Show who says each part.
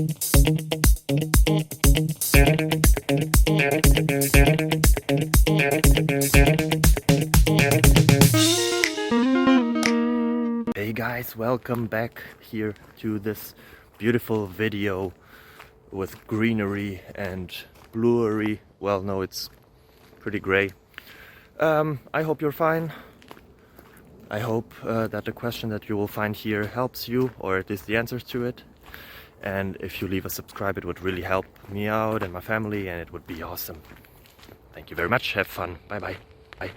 Speaker 1: Hey guys, welcome back here to this beautiful video with greenery and bluery. Well, no, it's pretty gray. I hope you're fine. I hope that the question that you will find here helps you, or at least the answers to it. And if you leave a subscribe, it would really help me out and my family, and it would be awesome. Thank you very much. Have fun. Bye bye. Bye.